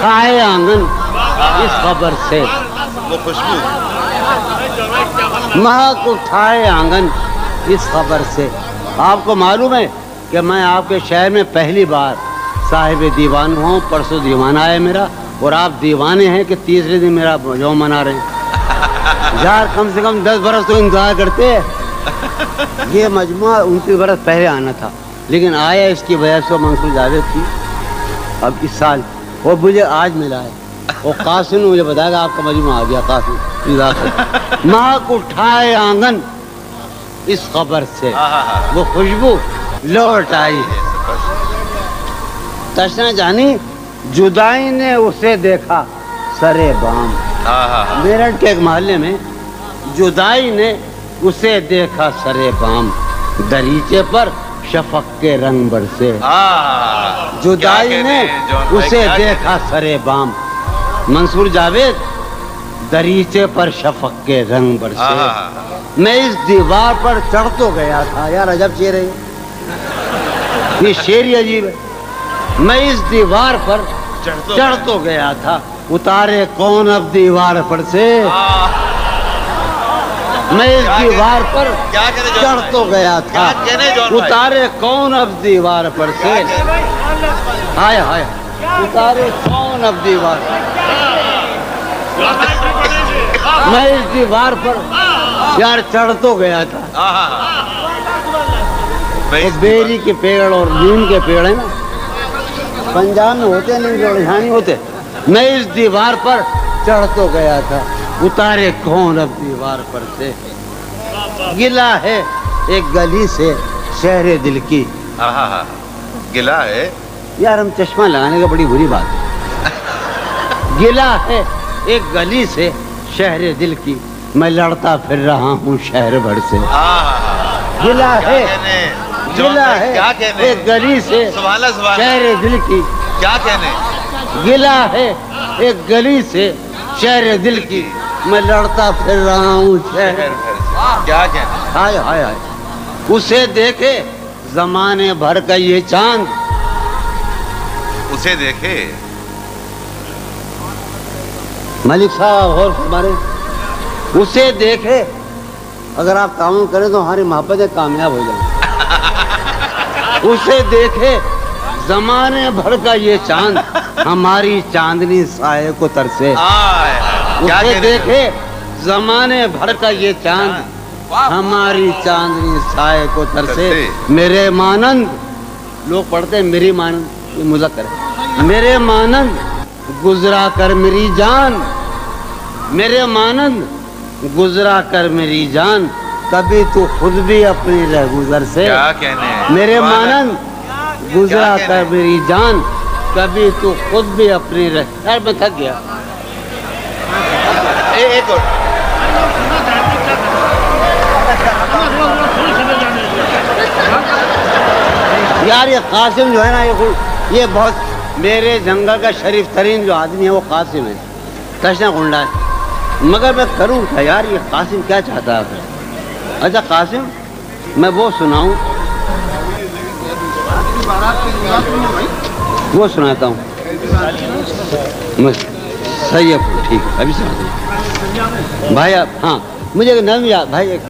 उठाए आंगन इस खबर से, वो खुशबू। महक उठाए आंगन इस खबर से। आपको मालूम है कि मैं आपके शहर में पहली बार साहिब दीवान हूँ। परसों दीवान आया मेरा, और आप दीवाने हैं कि तीसरे दिन मेरा जो मना रहे हैं। यार कम से कम 10 बरस तो इंतजार करते हैं। ये मजमुआ 29 बरस पहले आना था, लेकिन आया इसकी वजह से मंसूर जावेद थी। अब इस साल वो मुझे आज मिला है, वो कासिम ने मुझे बताया आपका मजमुआ आ गया। कासिम महक उठाए आंगन इस खबर से, वो खुशबू लौट आई है। तशना जानी जुदाई ने उसे देखा सरे बाम। मेरठ के एक मोहल्ले में जुदाई ने उसे देखा सरे बाम, दरीचे पर शफक के रंग बरसे। जुदाई ने उसे देखा सरे बाम, मंसूर जावेद दरीचे पर शफक के रंग बरसे। मैं इस दीवार पर चढ़ तो गया था। यार अजब शेर है ये शेर ही अजीब है। मैं इस दीवार पर चढ़ तो गया था, उतारे कौन अब दीवार पर से। मैं इस दीवार पर चढ़ तो गया था, उतारे कौन अब दीवार पर से। हाय हाय उतारे कौन अब दीवार। मैं इस दीवार पर यार चढ़ तो गया था। बेरी के पेड़ और नीम के पेड़ है ना, पंजाब में होते नहीं, जो यहाँ नहीं होते। मैं इस दीवार पर चढ़ तो गया था, उतारे कौन अब दीवार पर से। गिला है एक गली से शहर दिल की। गिला है यार हम चश्मा लगाने का बड़ी बुरी बात है। गिला है एक गली से शहर दिल की, मैं लड़ता फिर रहा हूँ शहर भर से। गिला है एक गली से शहर दिल की। क्या कहने। गिला है एक गली से शहर दिल की, मैं लड़ता फिर रहा हूँ शहर। क्या कहने। हाय हाय हाय उसे देखे जमाने भर का ये चांद। उसे देखे मलिक साहब और हमारे, उसे देखे अगर आप काम करें तो हमारी मोहब्बतें कामयाब हो जाएं। उसे देखे जमाने भर का ये चांद, हमारी चांदनी साए को तरसे। उसे देखे जमाने भर का ये चांद, हमारी चांदनी साए को तरसे। मेरे मानंद लोग पढ़ते हैं मेरी मानंद, ये मुज़क्कर है। मेरे मानंद गुजरा कर मेरी जान, मेरे मानंद गुजरा कर मेरी जान, कभी तू खुद भी अपनी रहगुजर से। क्या कहने। मेरे मानंद गुजरा कर मेरी जान, कभी तू खुद भी अपनी रह। यार मैं थक गया। एक और यार ये कासिम जो है ना, ये बहुत मेरे जंगल का शरीफ तरीन जो आदमी है वो कासिम है, तशना गुंडा है। मगर मैं करूँ क्या यार, ये कासिम क्या चाहता है। अच्छा कासिम मैं वो सुनाऊं, वो सुनाता हूँ। सही है ठीक है, अभी सुनाता हूँ भाई। आप हाँ मुझे नज़म याद भाई।